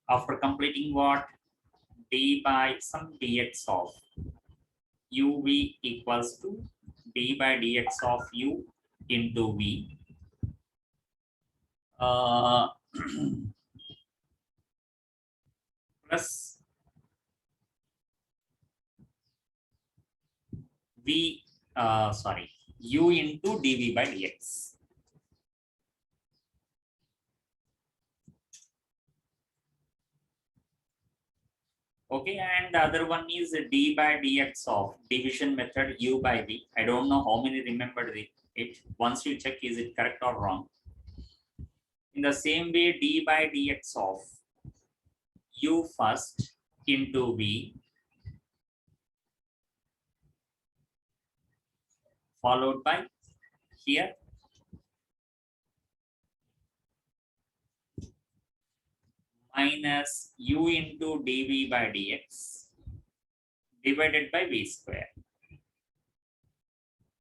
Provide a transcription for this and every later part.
After completing what? D by some dx of uv equals to d by dx of u into v. Plus v, sorry, u into dv by dx. Okay, and the other one is d by dx of division method u by v. I don't know how many remembered it. Once you check, is it correct or wrong? In the same way, d by dx of u first into v followed by here minus u into dv by dx divided by v square.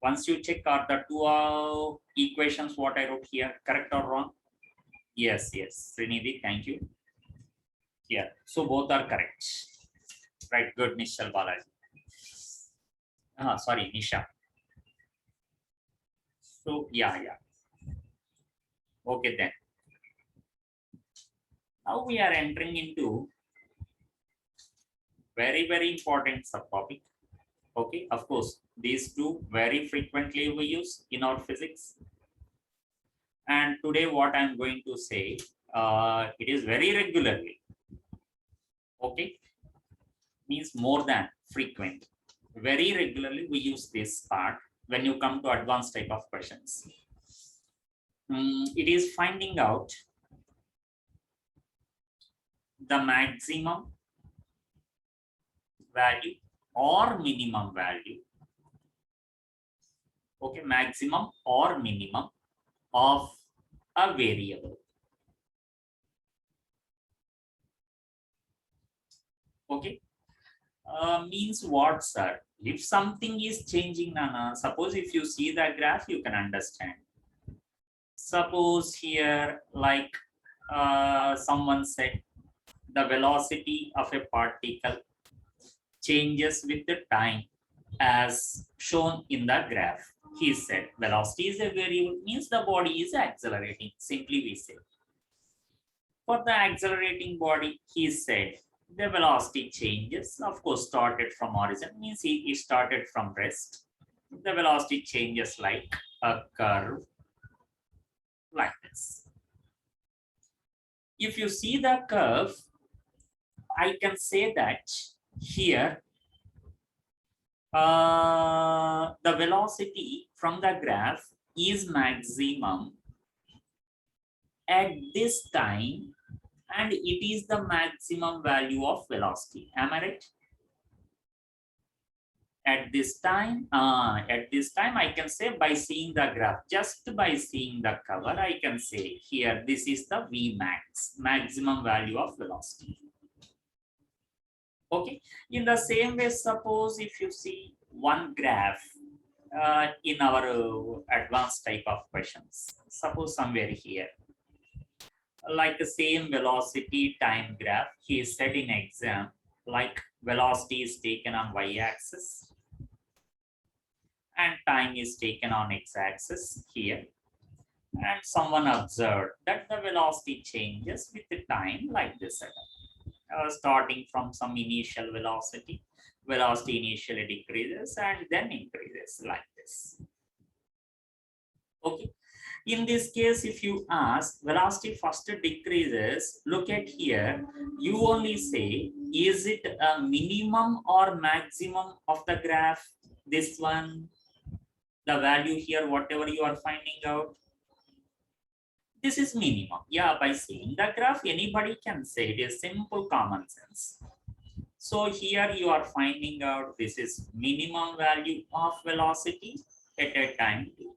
Once you check, are the two equations what I wrote here correct or wrong? Yes, yes, Srinidhi, thank you. Yeah, so both are correct. Right, good, Nishal Balaji. Sorry, Nisha. So yeah. Okay then. Now we are entering into very important subtopic. Okay, of course, these two very frequently we use in our physics. And today what I'm going to say, it is very regularly. Okay, means more than frequent. Very regularly we use this part when you come to advanced type of questions. It is finding out the maximum value or minimum value. Okay, maximum or minimum of a variable. Okay, means what, sir? If something is changing, Nana, suppose if you see the graph, you can understand. Suppose here, like someone said, the velocity of a particle changes with the time as shown in the graph. He said velocity is a variable, means the body is accelerating. Simply we say, for the accelerating body, he said the velocity changes, of course, started from origin, means he started from rest. The velocity changes like a curve, like this. If you see the curve, I can say that here the velocity from the graph is maximum at this time, and it is the maximum value of velocity. Am I right? At this time, I can say by seeing the graph, just by seeing the cover, I can say here this is the V max, maximum value of velocity. Okay, in the same way, suppose if you see one graph in our advanced type of questions, suppose somewhere here, like the same velocity time graph, he is set in exam, like velocity is taken on y-axis and time is taken on x-axis here, and someone observed that the velocity changes with the time like this. Starting from some initial velocity initially decreases and then increases like this. Okay, in this case, if you ask velocity first decreases, look at here, you only say is it a minimum or maximum of the graph, this one, the value here, whatever you are finding out, this is minimum. Yeah, by seeing the graph, anybody can say, it is simple common sense. So here you are finding out this is minimum value of velocity at a time t.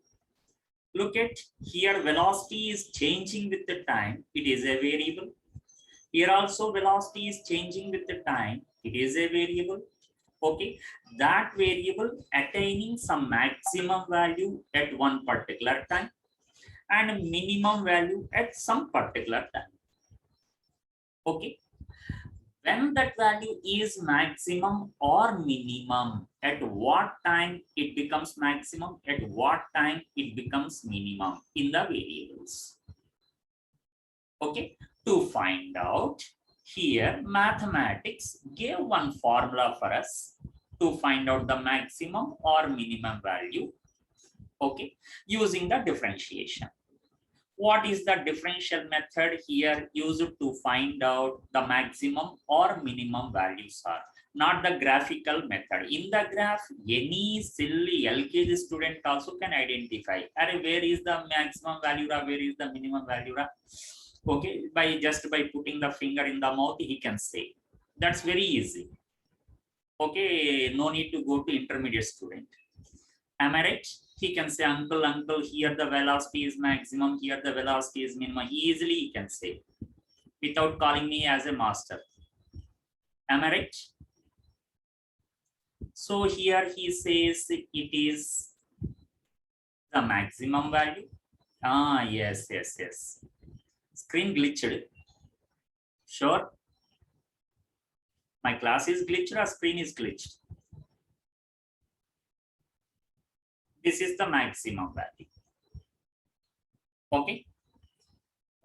Look at here, velocity is changing with the time, it is a variable. Here also velocity is changing with the time, it is a variable. Okay, that variable attaining some maximum value at one particular time and minimum value at some particular time. Okay, When that value is maximum or minimum, at what time it becomes maximum, at what time it becomes minimum in the variables. Okay, to find out, here mathematics gave one formula for us to find out the maximum or minimum value. Okay, using the differentiation. What is the differential method here used to find out the maximum or minimum values are? Not the graphical method. In the graph, any silly LKG student also can identify. Where is the maximum value? Where is the minimum value? Okay, by putting the finger in the mouth, he can say. That's very easy. Okay, no need to go to intermediate student. Am I right? He can say, uncle, here the velocity is maximum, here the velocity is minimum. Easily he can say, without calling me as a master. Am I right? So here he says it is the maximum value. Ah, yes. Screen glitched. Sure. My class is glitched or screen is glitched. This is the maximum value. Okay.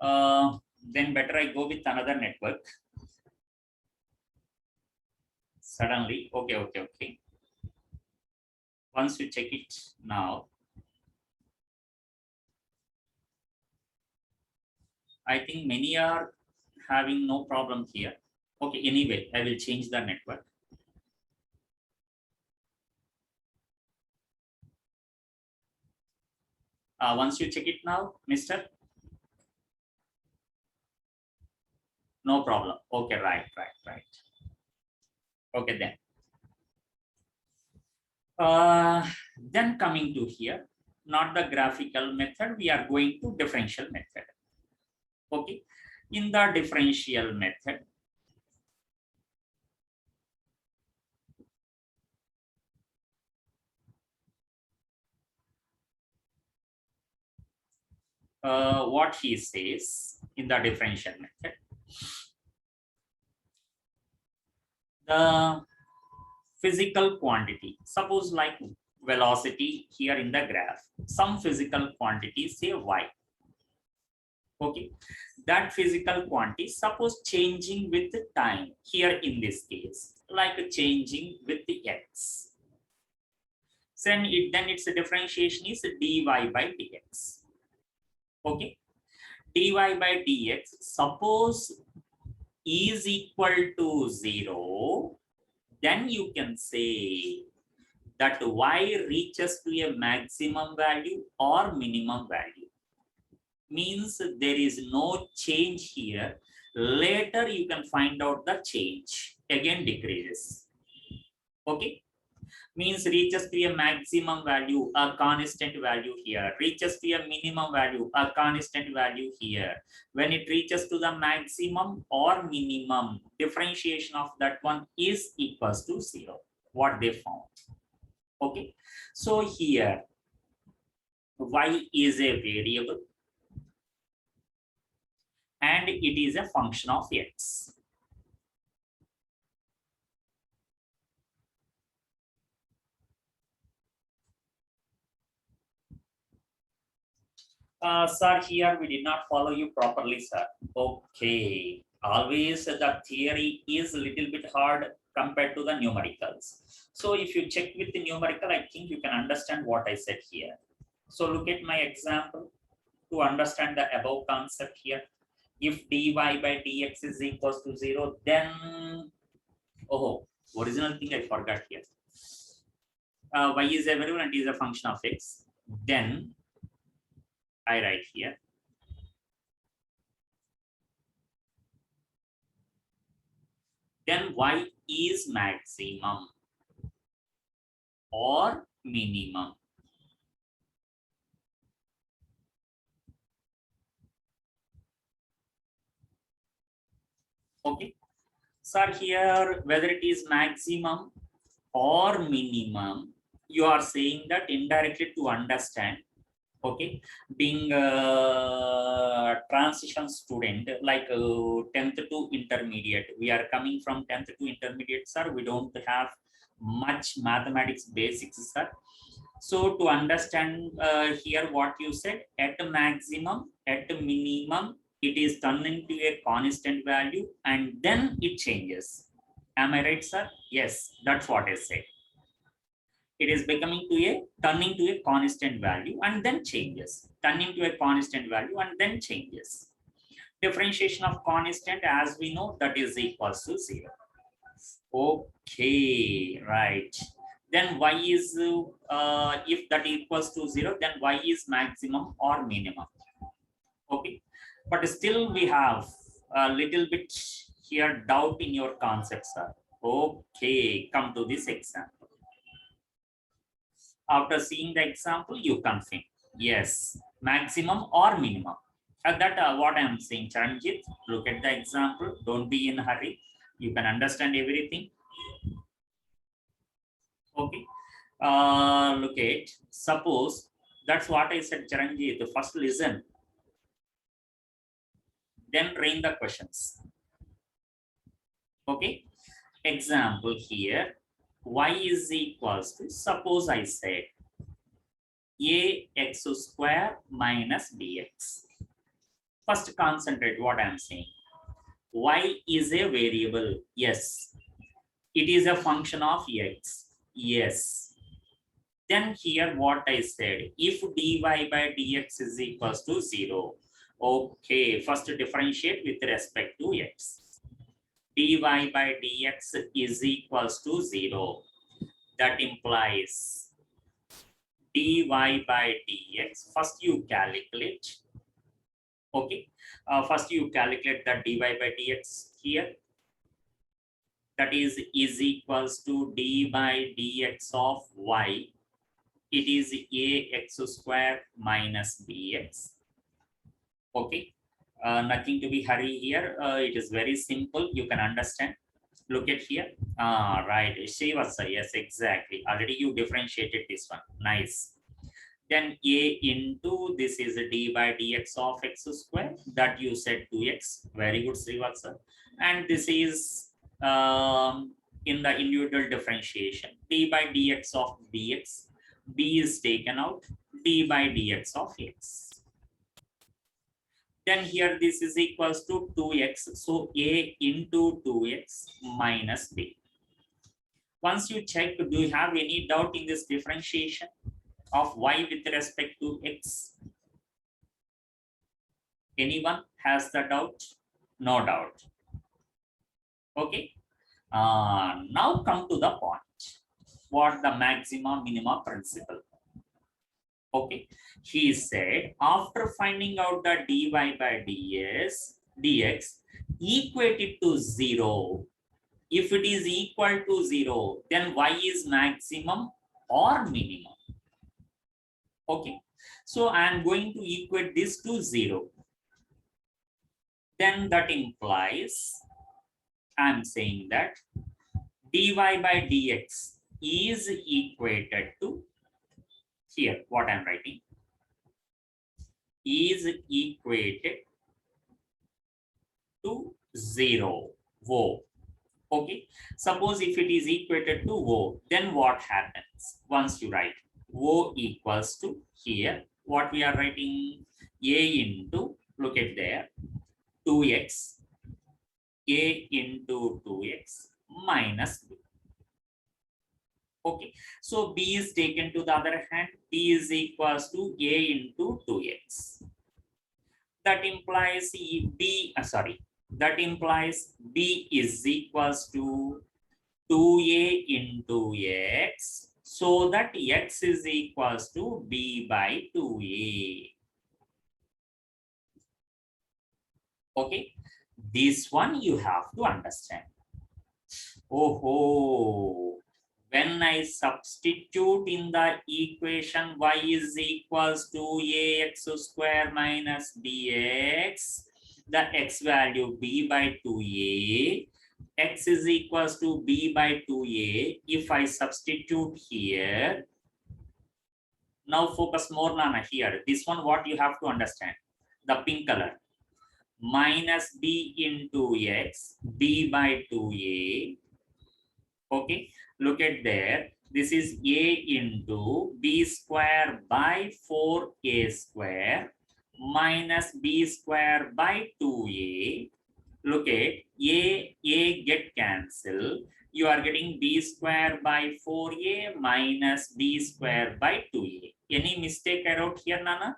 Then better I go with another network. Suddenly, okay. Once you check it now, I think many are having no problem here. Okay, anyway, I will change the network. Once you check it now, mister. No problem. Okay, right. Okay, then. Then coming to here, not the graphical method, we are going to differential method. Okay, in the differential method, what he says in the differential method, the physical quantity, suppose like velocity here in the graph, some physical quantity, say y. Okay, that physical quantity, suppose changing with the time, here in this case, like changing with the x. Then its differentiation is dy by dx. Okay, dy by dx, suppose is equal to 0, then you can say that y reaches to a maximum value or minimum value. Means there is no change here. Later you can find out the change. Again decreases. Okay. Means reaches to a maximum value, a constant value here. Reaches to a minimum value, a constant value here. When it reaches to the maximum or minimum, differentiation of that one is equals to 0. What they found. Okay. So here, y is a variable and it is a function of x. Sir, here we did not follow you properly, sir. Okay. Always the theory is a little bit hard compared to the numericals. So if you check with the numerical, I think you can understand what I said here. So look at my example to understand the above concept here. If dy by dx is equals to 0, then, oh, original thing I forgot here. Y is a variable and is a function of x. Then I write here. Then y is maximum or minimum. Okay. Sir, here whether it is maximum or minimum, you are saying that indirectly to understand Okay, being a transition student, like 10th to intermediate, we are coming from 10th to intermediate, sir. We don't have much mathematics basics, sir. So to understand here what you said, at maximum, at minimum, it is turned into a constant value and then it changes. Am I right, sir? Yes, that's what I said. It is becoming to a turning to a constant value and then changes, turning to a constant value and then changes. Differentiation of constant, as we know, that is equals to 0. Okay, right. Then y is if that equals to 0, then y is maximum or minimum. Okay, but still we have a little bit here doubt in your concepts, sir. Okay, come to this example. After seeing the example, you confirm. Yes, maximum or minimum. That what I am saying, Charanjit. Look at the example. Don't be in a hurry. You can understand everything. Okay. Look at. Suppose that's what I said, Charanjit. First listen, then train the questions. Okay. Example here. Y is equals to, suppose I said ax square minus bx. First concentrate what I am saying. Y is a variable. Yes. It is a function of x. Yes. Then here what I said, if dy by dx is equals to 0. Okay, first differentiate with respect to x. Dy by dx is equals to 0. That implies dy by dx. First you calculate. Okay. First you calculate the dy by dx here. That is equals to d by dx of y. It is ax square minus bx. Okay. Nothing to be hurry here. It is very simple. You can understand. Look at here. Right. Srivastava. Yes, exactly. Already you differentiated this one. Nice. Then a into this is d by dx of x square. That you said 2x. Very good, Srivastava. And this is in the individual differentiation. D by dx of bx. B is taken out. D by dx of x. Then here this is equals to 2x. So a into 2x minus b. Once you check, do you have any doubt in this differentiation of y with respect to x? Anyone has the doubt? No doubt. Okay. Now come to the point. What the maxima minima principle? Okay, he said after finding out the dy by dx equate it to 0. If it is equal to 0, then y is maximum or minimum. Okay, so I am going to equate this to 0. Then that implies I am saying that dy by dx is equated to, here what I am writing, is equated to 0. Wo. Okay. Suppose if it is equated to wo, then what happens? Once you write wo equals to, here what we are writing, a into, look at there, 2x, a into 2x minus b. Okay, so b is taken to the other hand, b is equals to a into 2x. That implies that implies b is equals to 2a into x, so that x is equals to b by 2a. Okay, this one you have to understand. Oh, when I substitute in the equation y is equals to ax square minus bx, the x value b by 2a, x is equals to b by 2a. If I substitute here, Now focus more, Nana, here. This one, what you have to understand. The pink color. Minus b into x, b by 2a. Okay, look at there. This is a into b square by 4a square minus b square by 2a. Look at a get cancelled. You are getting b square by 4a minus b square by 2a. Any mistake I wrote here, Nana?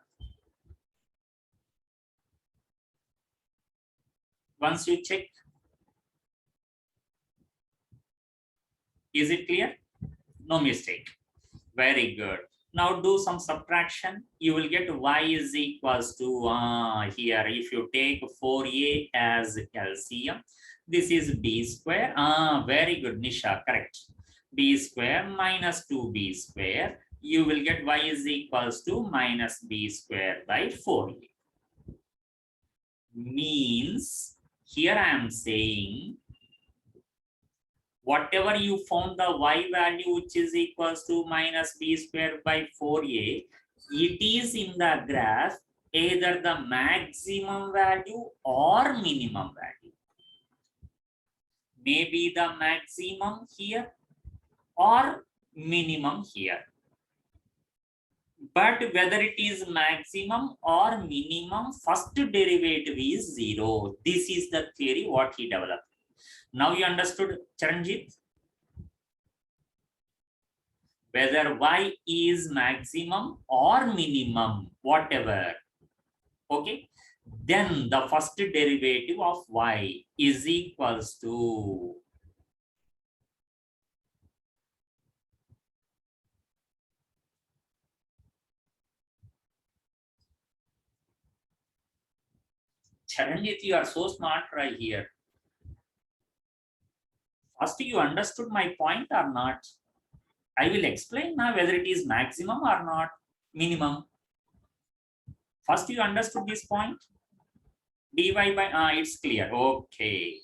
Once you check, is it clear? No mistake. Very good. Now do some subtraction. You will get y is equals to here. If you take 4a as LCM, this is b square. Very good, Nisha. Correct. B square minus 2b square. You will get y is equals to minus b square by 4a. Means here I am saying, whatever you found the y value which is equals to minus b square by 4a, it is in the graph either the maximum value or minimum value. Maybe the maximum here or minimum here. But whether it is maximum or minimum, first derivative is 0. This is the theory what he developed. Now you understood, Charanjit? Whether y is maximum or minimum, whatever. Okay. Then the first derivative of y is equals to Charanjit, you are so smart right here. First, you understood my point or not? I will explain now whether it is maximum or not, minimum. First, you understood this point? dy by, it's clear. Okay.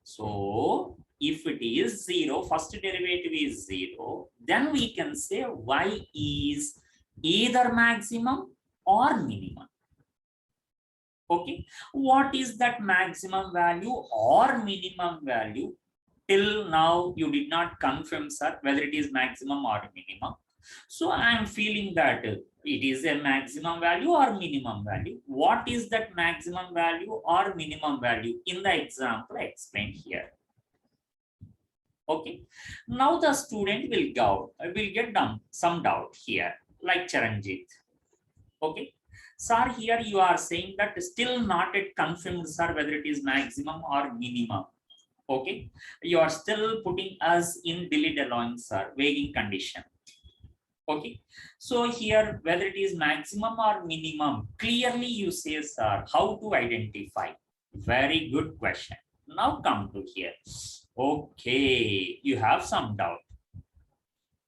So, if it is 0, first derivative is 0, then we can say y is either maximum or minimum. Okay. What is that maximum value or minimum value? Till now, you did not confirm, sir, whether it is maximum or minimum. So I am feeling that it is a maximum value or minimum value. What is that maximum value or minimum value? In the example, I explained here. Okay. Now the student will get some doubt here, like Charanjit. Okay. Sir, here you are saying that still not yet confirmed, sir, whether it is maximum or minimum. Okay, you are still putting us in delayed allowance, sir, weighing condition. Okay, so here whether it is maximum or minimum, clearly you say, sir, how to identify? Very good question. Now come to here. Okay, you have some doubt.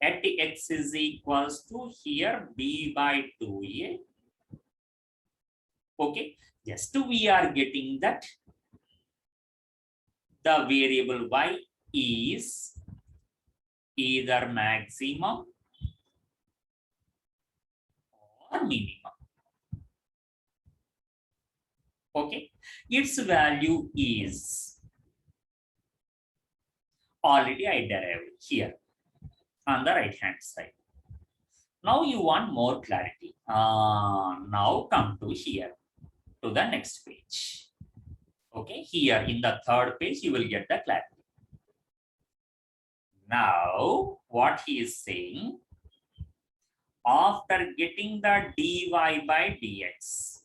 At x is equals to here b by 2a. Okay, just we are getting that the variable y is either maximum or minimum. Okay, its value is already I derived here on the right hand side. Now you want more clarity. Now come to here, to the next page. Okay, here in the third page, you will get the clarity. Now, what he is saying, after getting the dy by dx,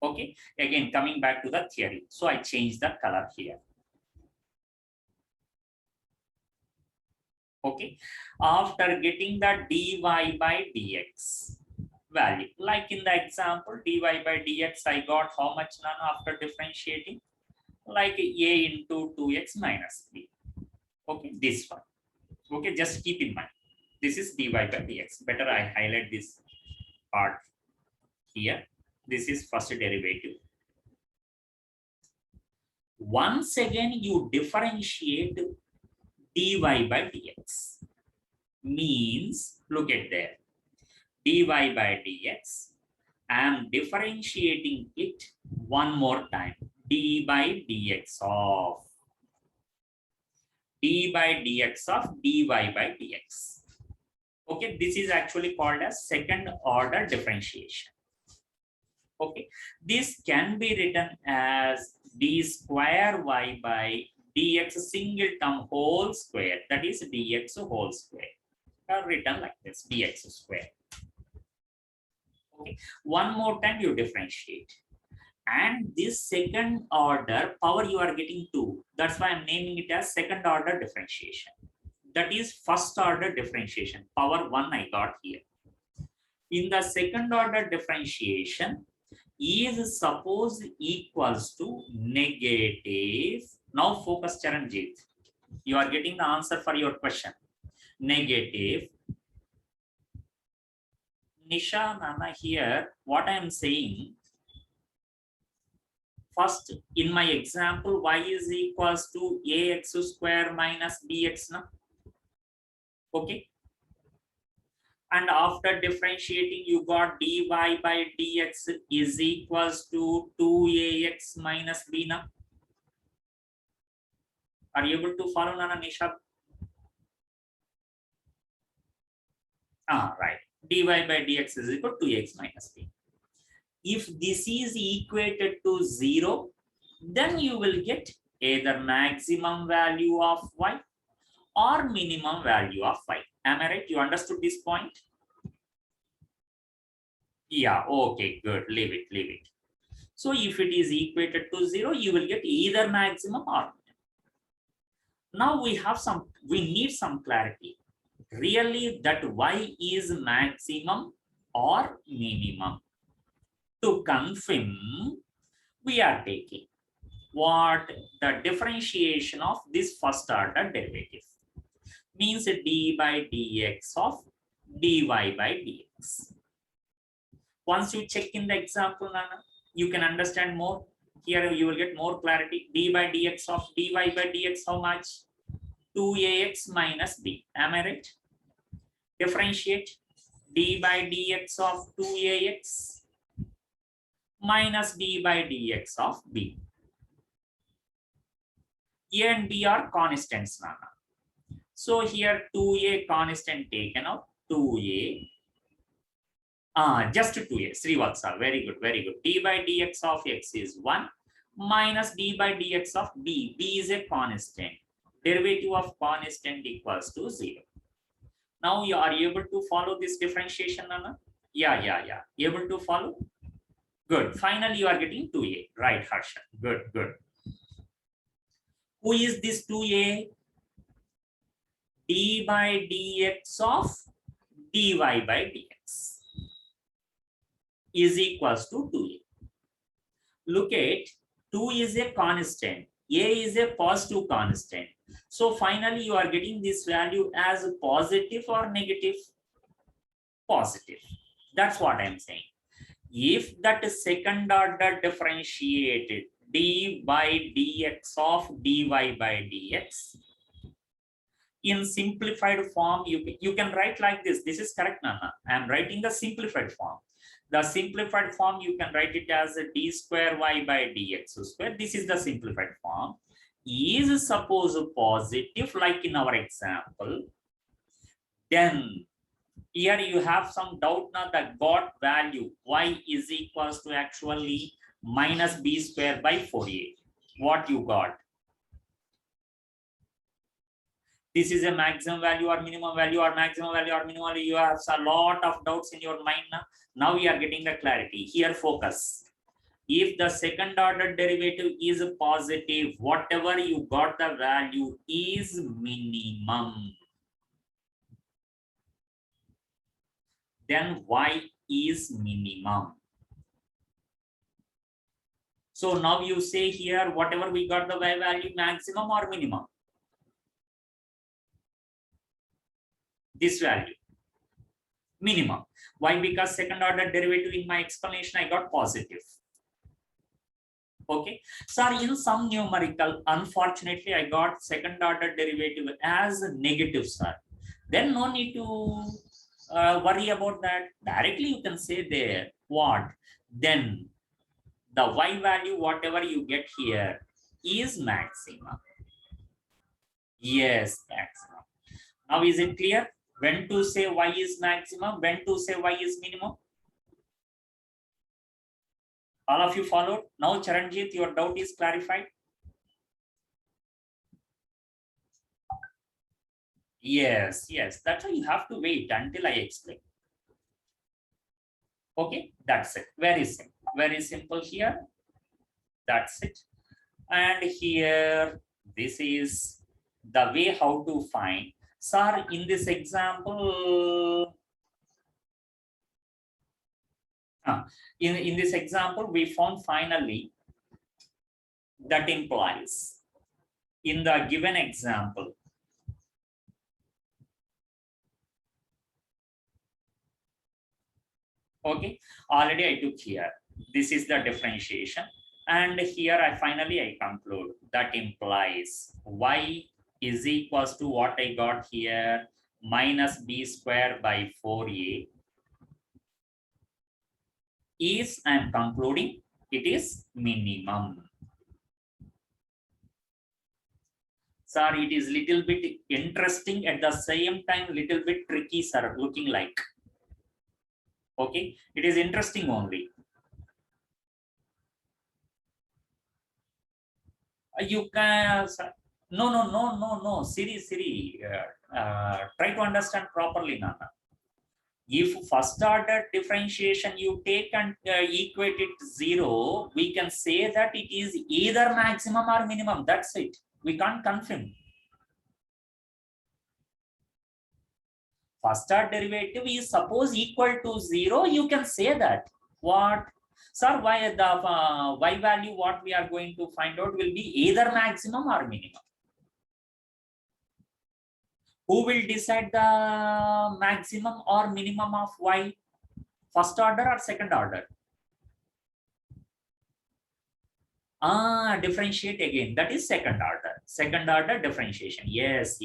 okay, again, coming back to the theory. So I changed the color here. Okay, after getting the dy by dx value, like in the example dy by dx, I got how much now after differentiating? Like a into 2x minus b. Okay, this one. Okay, just keep in mind, this is dy by dx. Better I highlight this part here. This is first derivative. Once again, you differentiate dy by dx. Means, look at there. dy by dx. I am differentiating it one more time. d by dx of dy by dx. Okay, this is actually called as second order differentiation. Okay, this can be written as d square y by dx single term whole square, that is dx whole square, written like this, dx square. Okay, one more time you differentiate, and this second order power you are getting 2. That's why I'm naming it as second order differentiation. That is first order differentiation, power 1 I got here. In the second order differentiation, is suppose equals to negative. Now focus, Charanjit. You are getting the answer for your question. Negative. Nisha, Nana, here, what I am saying, first, in my example, y is equals to ax square minus bx. Na? Okay. And after differentiating, you got dy by dx is equals to 2ax minus b. Na? Are you able to follow, Nana, Nisha? Right. Dy by dx is equal to 2x minus b. If this is equated to 0, then you will get either maximum value of y or minimum value of y. Am I right? You understood this point? Yeah, okay, good. Leave it, leave it. So if it is equated to 0, you will get either maximum or minimum. Now we need some clarity. Really, that y is maximum or minimum? To confirm, we are taking what the differentiation of this first order derivative means, d by dx of dy by dx. Once you check in the example, Nana, you can understand more. Here you will get more clarity. D by dx of dy by dx, how much? 2ax minus b. Am I right? Differentiate d by dx of 2ax minus b by dx of b. A and b are constants, Nana. So here 2a constant taken out, 2a. Just 2a, Srivatsa, very good, very good. D by dx of x is 1 minus d by dx of b. B is a constant. Derivative of constant equals to 0. Now you are able to follow this differentiation, Nana? Yeah. Able to follow? Good. Finally, you are getting 2a. Right, Harsha. Good, good. Who is this 2a? D by dx of dy by dx is equals to 2a. Look at 2 is a constant. A is a positive constant. So finally, you are getting this value as positive or negative? Positive. That's what I'm saying. If that second order differentiated d by dx of dy by dx, in simplified form, you can write like this. This is correct, Nana. I am writing the simplified form. The simplified form, you can write it as d square y by dx square. This is the simplified form. Is suppose positive, like in our example, then here you have some doubt now, that got value y is equals to actually minus b square by 4a. What you got? This is a maximum value or minimum value or maximum value or minimum value. You have a lot of doubts in your mind now. Now we are getting the clarity. Here focus. If the second order derivative is positive, whatever you got the value is minimum. Then y is minimum. So now you say here, whatever we got the y value, maximum or minimum? This value, minimum. Why? Because second order derivative in my explanation, I got positive. Okay. Sorry, in some numerical, unfortunately, I got second order derivative as negative, sir. Then no need to worry about that. Directly you can say there what? Then the y value, whatever you get here, is maximum. Yes, maximum. Now is it clear? When to say y is maximum, when to say y is minimum? All of you followed? Now Charanjit, your doubt is clarified? Yes, yes. That's why you have to wait until I explain. Okay, that's it. Very simple. Very simple here. That's it. And here, this is the way how to find. Sir, in this example, in this example, we found finally that implies in the given example. Okay, already I took here. This is the differentiation. And here I finally conclude that implies y is equals to what I got here, minus b square by 4a is, I am concluding, it is minimum. Sir, it is little bit interesting at the same time, little bit tricky, sir, looking like. Okay, it is interesting only. You can, no, Siri, try to understand properly, Nana. If first order differentiation you take and equate it to 0, we can say that it is either maximum or minimum. That's it. We can't confirm. First order derivative is suppose equal to 0, you can say that. What? Sir, why the y value what we are going to find out will be either maximum or minimum. Who will decide the maximum or minimum of y? First order or second order? Differentiate again. That is second order. Second order differentiation. Yes.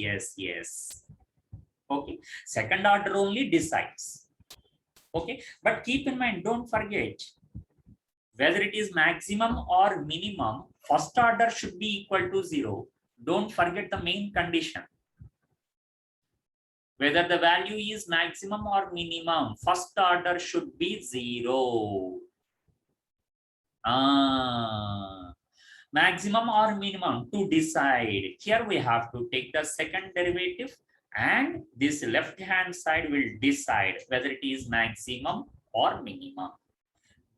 Okay. Second order only decides. Okay. But keep in mind, don't forget, whether it is maximum or minimum, first order should be equal to 0. Don't forget the main condition. Whether the value is maximum or minimum, first order should be 0. Maximum or minimum to decide. Here we have to take the second derivative and this left hand side will decide whether it is maximum or minimum.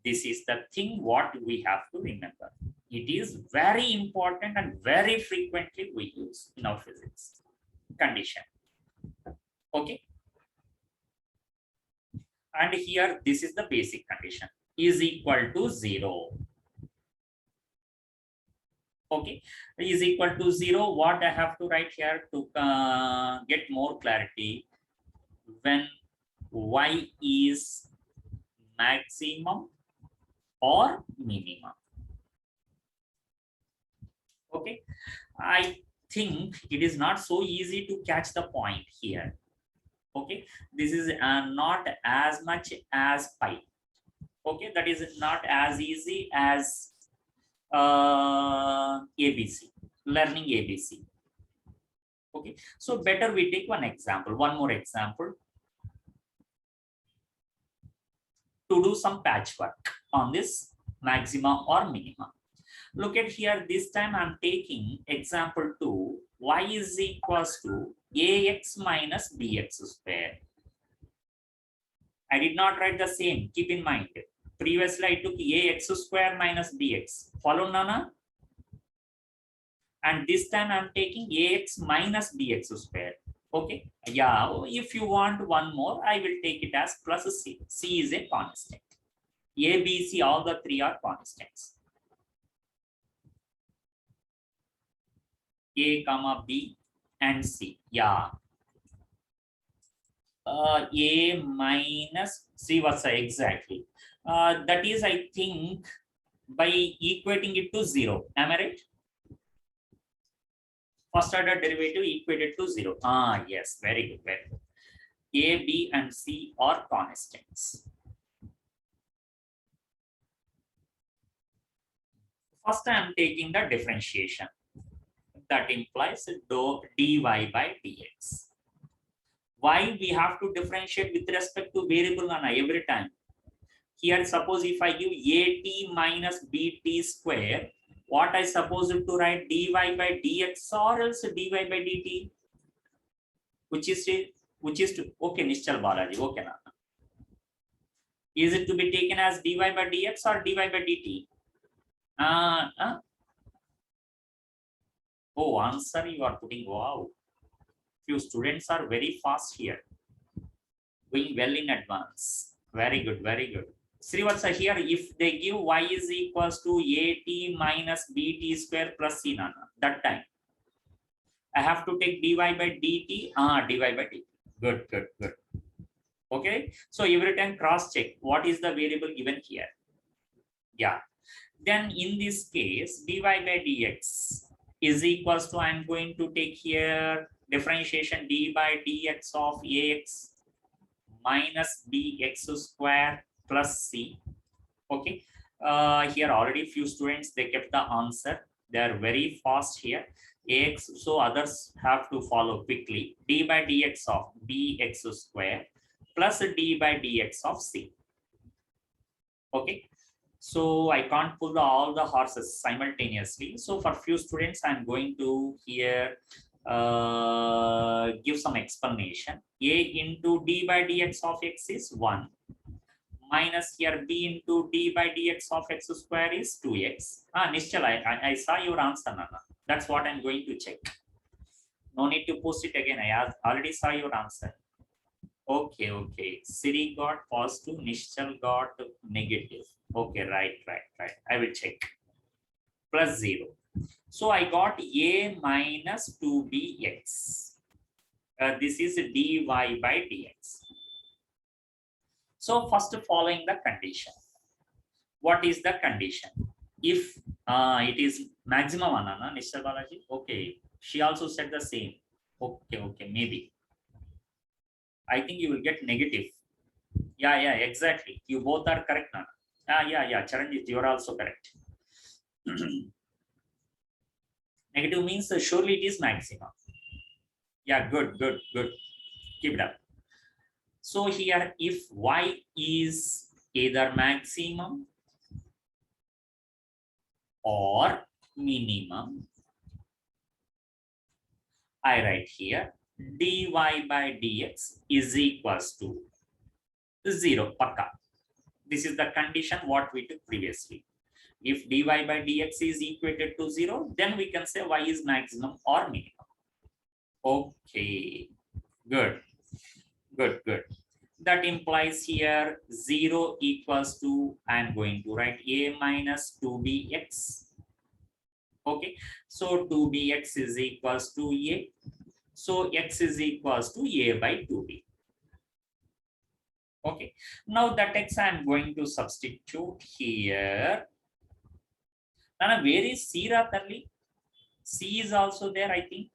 This is the thing what we have to remember. It is very important and very frequently we use in our physics condition. Okay. And here this is the basic condition, is equal to 0. Okay, is equal to 0. What I have to write here to get more clarity? When y is maximum or minimum. Okay, I think it is not so easy to catch the point here. Okay, this is not as much as pi. Okay, that is not as easy as ABC, learning ABC. Okay, so better we take one more example to do some patchwork on this maximum or minimum. Look at here, this time I'm taking example 2, y is equals to ax minus bx square. I did not write the same, keep in mind. Previously, I took ax square minus bx. Follow, Nana? And this time I'm taking ax minus bx square. Okay. Yeah. If you want one more, I will take it as plus c. C is a constant. A, B, C, all the three are constants. A, comma, B, and C. Yeah. A minus C was exactly. That is, I think, by equating it to 0. Am I right? First order derivative equated to 0. Yes, very good, very good. A, B, and C are constants. First, I am taking the differentiation. That implies dy by dx. Why we have to differentiate with respect to variable every time? Here, suppose if I give at minus bt square, what I supposed to write dy by dx or else dy by dt, which is to okay, Nishchal Balaji, okay na? Is it to be taken as dy by dx or dy by dt? Oh, answer you are putting. Wow, few students are very fast here, going well in advance. Very good, very good. Srivatsa, here, if they give y is equals to at minus bt square plus c, that time I have to take dy by dt. Dy by dt. Good, good, good. Okay. So every time cross check what is the variable given here. Yeah. Then in this case, dy by dx is equals to, I'm going to take here differentiation d by dx of ax minus bx square plus c. Okay. Here already few students, they kept the answer. They are very fast here. Ax, so others have to follow quickly. D by dx of bx square plus d by dx of c. Okay. So I can't pull all the horses simultaneously. So for few students, I'm going to here give some explanation. A into d by dx of x is 1. Minus here b into d by dx of x square is 2x. Nishchal, I saw your answer, Nana. That's what I'm going to check. No need to post it again. I already saw your answer. Okay, okay. Siri got positive, Nishchal got negative. Okay, right. I will check. Plus 0. So I got a minus 2bx. This is dy by dx. So first following the condition. What is the condition? If it is maximum, Anana, Mr. Balaji. Okay, she also said the same. Okay, maybe. I think you will get negative. Yeah, exactly. You both are correct, Nana. Yeah, Charanjit, you are also correct. Negative means surely it is maximum. Yeah, good. Keep it up. So here, if y is either maximum or minimum, I write here dy by dx is equals to 0. Pakka. This is the condition what we took previously. If dy by dx is equated to 0, then we can say y is maximum or minimum. Okay, good. That implies here 0 equals to, I am going to write a minus 2bx. Okay, so 2bx is equals to a. So x is equals to a by 2b. Okay, now that x I am going to substitute here. Now, where is C Ratharli? C is also there, I think.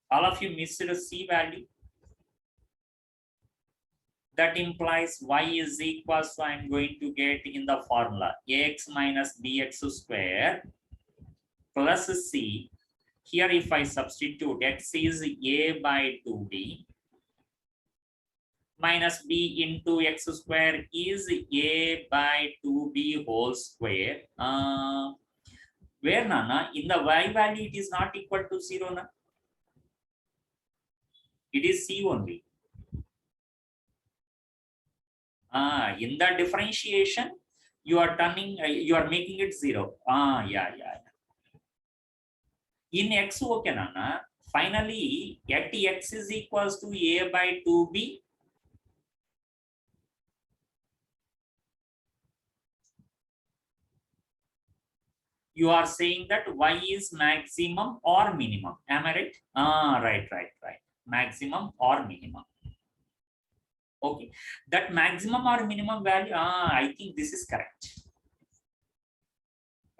All of you missed the C value. That implies y is equals to, I am going to get in the formula ax minus bx square plus c. Here if I substitute, x is a by 2b minus b into x square is a by 2b whole square. Where, Nana? In the y value it is not equal to 0, na? It is c only. In the differentiation, you are making it 0. Yeah. In x, okay, Nana. Finally, at x is equals to a by 2b. You are saying that y is maximum or minimum. Am I right? Right. Maximum or minimum. Okay, that maximum or minimum value, I think this is correct.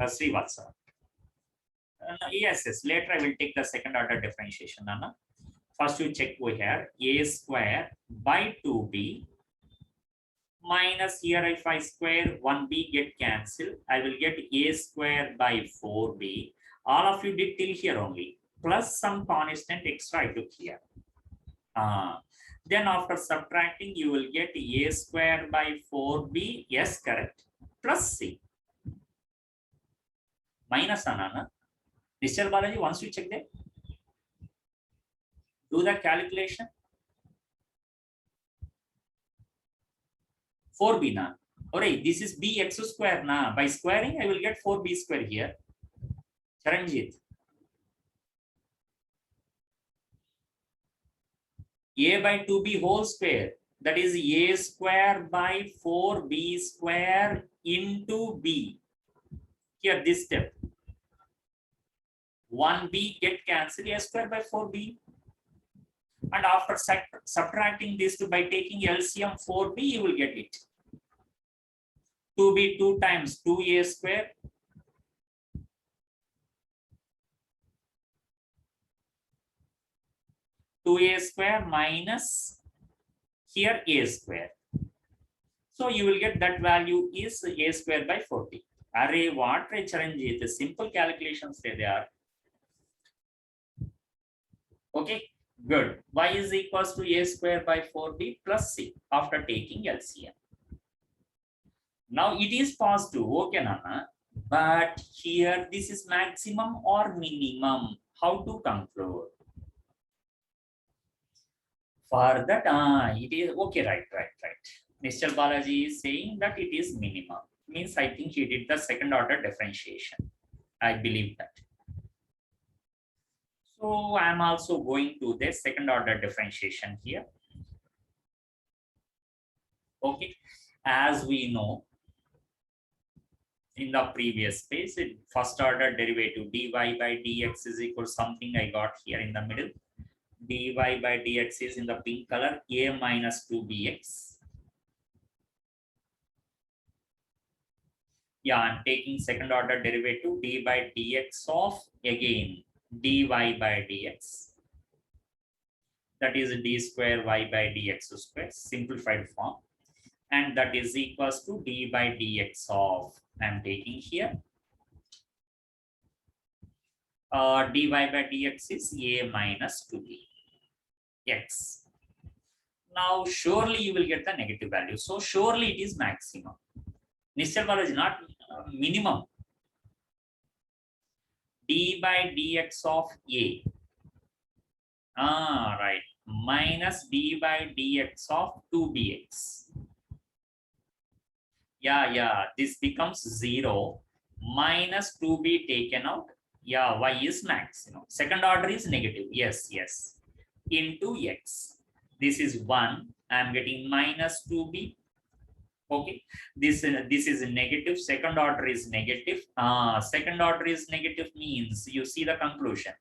Srivatsa. Yes, later I will take the second order differentiation, Nana. First you check over here, a square by 2b minus here if I square 1b get cancelled, I will get a square by 4b. All of you did till here only, plus some constant extra I took here. Then after subtracting, you will get a square by 4b, yes, correct, plus c. Minus Anana. Mr. Balaji, once you check that, do the calculation. 4b na. Alright, this is bx square na. By squaring, I will get 4b square here. Charanjit. A by 2b whole square. That is a square by 4b square into b. Here, this step. 1b get cancelled, a square by 4b. And after subtracting this by taking LCM 4b, you will get it. 2b 2 times 2a square. A square minus here a square. So you will get that value is a square by 40. Array what Charanjit? The simple calculations they are. Okay, good. Y is equals to a square by 4b plus c after taking LCM. Now it is positive, okay, Nana. But here this is maximum or minimum. How to conclude? For that, it is okay, right. Mr. Balaji is saying that it is minimum. Means I think he did the second order differentiation. I believe that. So I am also going to the second order differentiation here. Okay, as we know, in the previous page, first order derivative dy by dx is equal to something I got here in the middle. Dy by dx is in the pink color, a minus 2bx. Yeah, I'm taking second order derivative d by dx of again dy by dx. That is d square y by dx square, simplified form. And that is equals to d by dx of, I'm taking here. Dy by dx is a minus 2b x. Now surely you will get the negative value. So surely it is maximum. Mr. Balaji, not minimum. D by dx of a. Right. Minus d by dx of 2bx. Yeah. This becomes 0. Minus 2b taken out. Yeah, y is maximum. Second order is negative. Yes. Into x. This is 1. I am getting minus 2b. Okay. This is negative. Second order is negative. Second order is negative means you see the conclusion.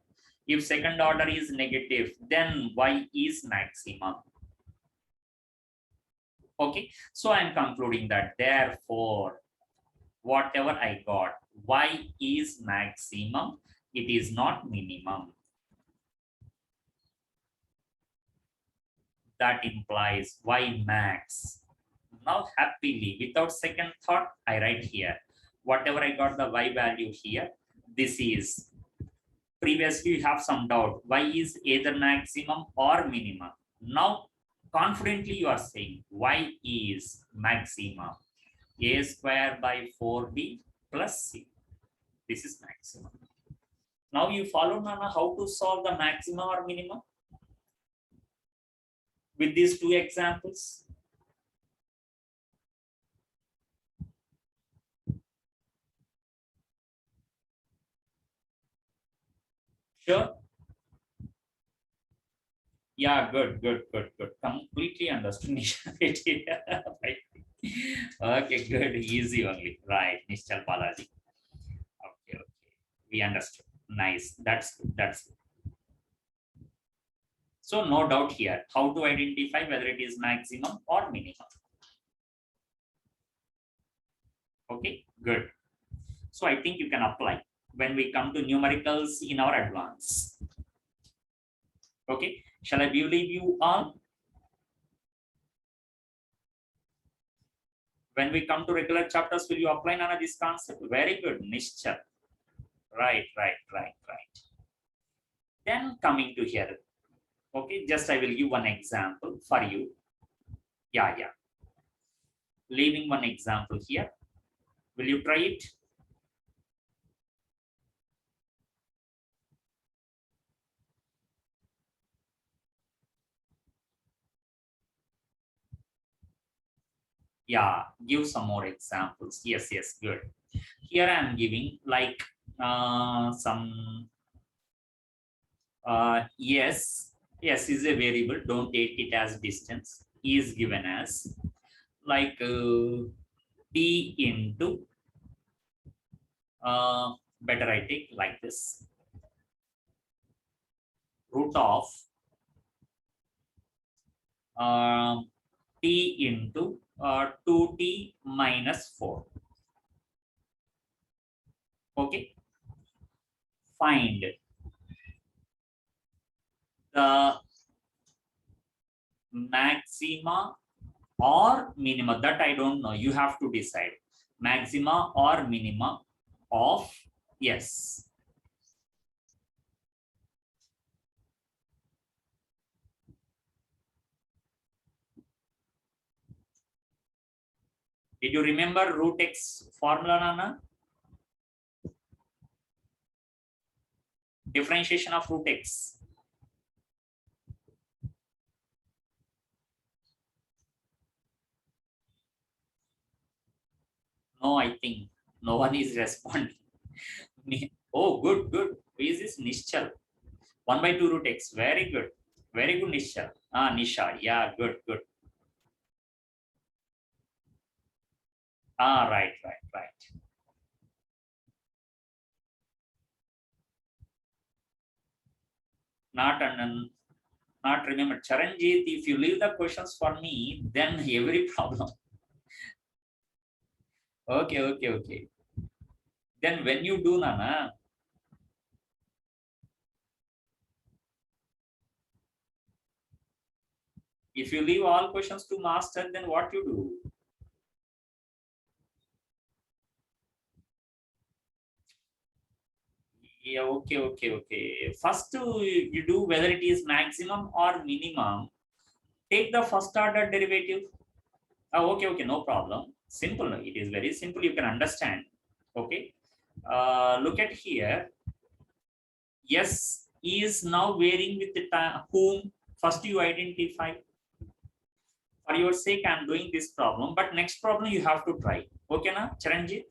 If second order is negative, then y is maximum. Okay. So I am concluding that therefore, whatever I got, y is maximum. It is not minimum. That implies y max. Now happily, without second thought, I write here. Whatever I got the y value here, this is, previously you have some doubt, y is either maximum or minimum. Now confidently you are saying y is maximum. A square by 4b plus c. This is maximum. Now you follow, Nana, how to solve the maximum or minimum with these two examples. Sure. Yeah, good. Completely understood. Okay, good. Easy only. Right, Mr. Balaji. Okay. We understood. Nice. That's good. So no doubt here. How to identify whether it is maximum or minimum. Okay, good. So I think you can apply when we come to numericals in our advance. Okay, Shall I believe you all? When we come to regular chapters, will you apply Nana this concept? Very good, Nishchal. Right. Then coming to here, okay, just I will give one example for you. Yeah. Leaving one example here. Will you try it? Yeah, give some more examples. Yes, good. Here I am giving like some yes is a variable. Don't take it as distance. Is given as like t into better I take like this, root of t into 2t minus 4. Okay, find the maxima or minima. That I don't know, you have to decide. Maxima or minima of yes. Did you remember root x formula, Nana? Differentiation of root x. No, I think no one is responding. Oh, good. Who is this? Nishchal. 1 by 2 root x. Very good, Nishchal. Nisha. Yeah, good. Right. Not not remember. Charanjit, if you leave the questions for me, then every problem. Okay. Then when you do, Nana, if you leave all questions to master, then what you do? Yeah, okay. First, you do whether it is maximum or minimum. Take the first order derivative. Okay, no problem. Simple. It is very simple. You can understand. Okay. Look at here. Yes is now varying with the time. Whom? First you identify. For your sake, I am doing this problem. But next problem you have to try. Okay, na, Charanjit?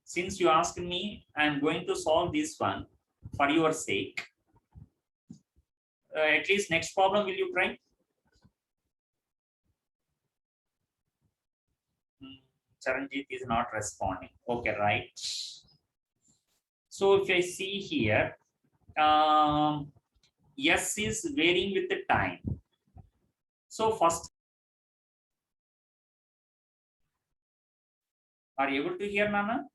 Since you asked me, I am going to solve this one for your sake. At least next problem, will you try? Charanjit is not responding. Okay, right. So if I see here, yes is varying with the time. So first, are you able to hear, Nana?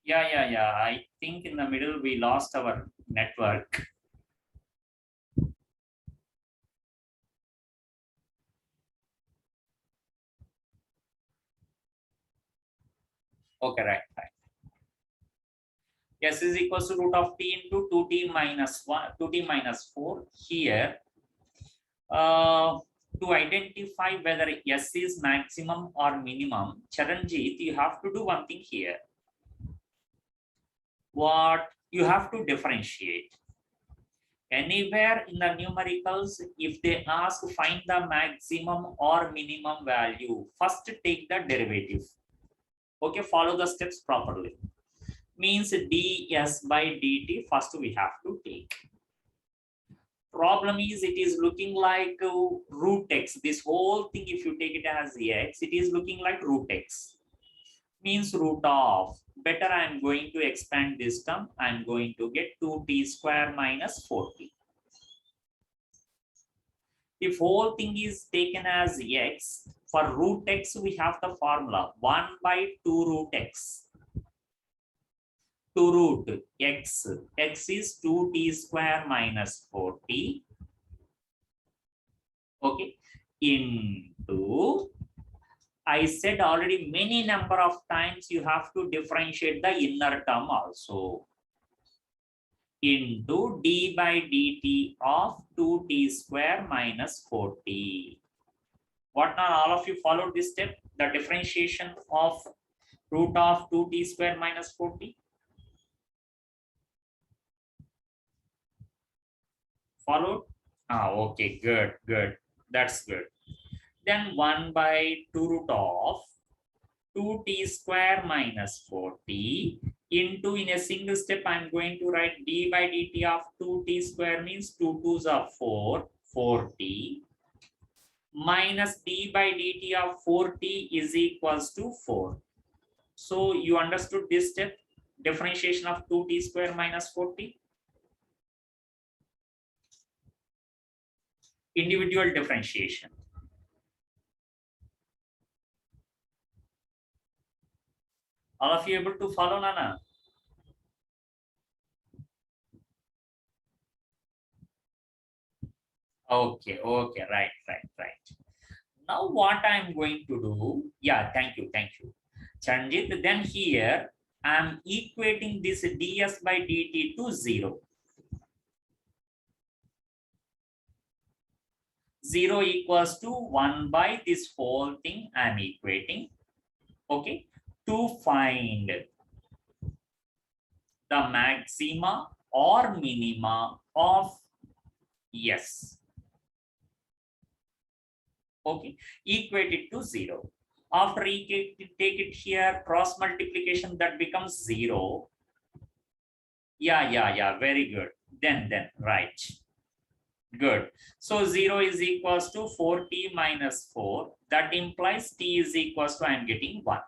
Yeah. I think in the middle we lost our network. Okay, right. S is equals to root of t into 2t minus 1, 2t minus 4. Here, to identify whether S is maximum or minimum, Charanjit, you have to do one thing here. What you have to differentiate. Anywhere in the numericals, if they ask find the maximum or minimum value, first take the derivative. Okay, follow the steps properly. Means ds by dt, first we have to take. Problem is it is looking like root x. This whole thing, if you take it as x, it is looking like root x. means root of. Better I am going to expand this term. I am going to get 2t square minus 4t. If whole thing is taken as x, for root x we have the formula 1 by 2 root x. 2 root x. X is 2t square minus 4t. Okay. Into, I said already many number of times you have to differentiate the inner term also. Into d by dt of 2t square minus 4t. What now all of you followed this step? The differentiation of root of 2t square minus 4t. Followed? Okay, good, good. That's good. Then 1 by 2 root of 2t square minus 4t into, in a single step, I'm going to write d by dt of 2t square means 2 2s are 4, 4t minus d by dt of 4t is equals to 4. So you understood this step, differentiation of 2t square minus 4t. Individual differentiation. All of you able to follow, Nana? Okay, okay, right. Now what I'm going to do, yeah, thank you. Chanjit, then here I'm equating this ds by dt to 0. 0 equals to 1 by this whole thing I'm equating, okay, to find the maxima or minima of S. Okay, equate it to 0. After take it here, cross multiplication, that becomes 0. Yeah, very good. Then right. Good. So 0 is equals to 4t minus 4. That implies t is equals to, I am getting 1.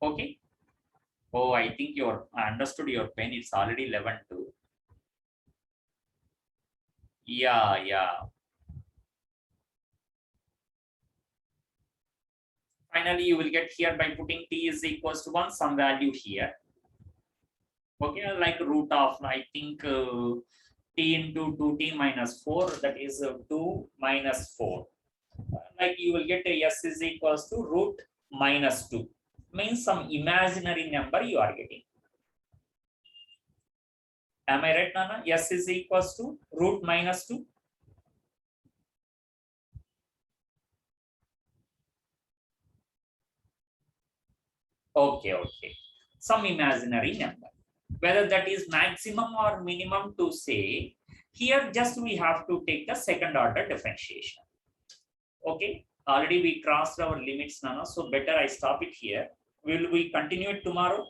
Okay. Oh, I think I understood your pen. It's already 11 too. Yeah. Finally, you will get here by putting t is equals to 1, some value here. Okay, like root of, I think, t into 2t minus 4, that is 2 minus 4. Like you will get a s is equals to root minus 2. Means some imaginary number you are getting. Am I right, Nana? S is equals to root minus 2. Okay. Some imaginary number. Whether that is maximum or minimum to say, here just we have to take the second order differentiation. Okay, already we crossed our limits, Nana, so better I stop it here. Will we continue it tomorrow?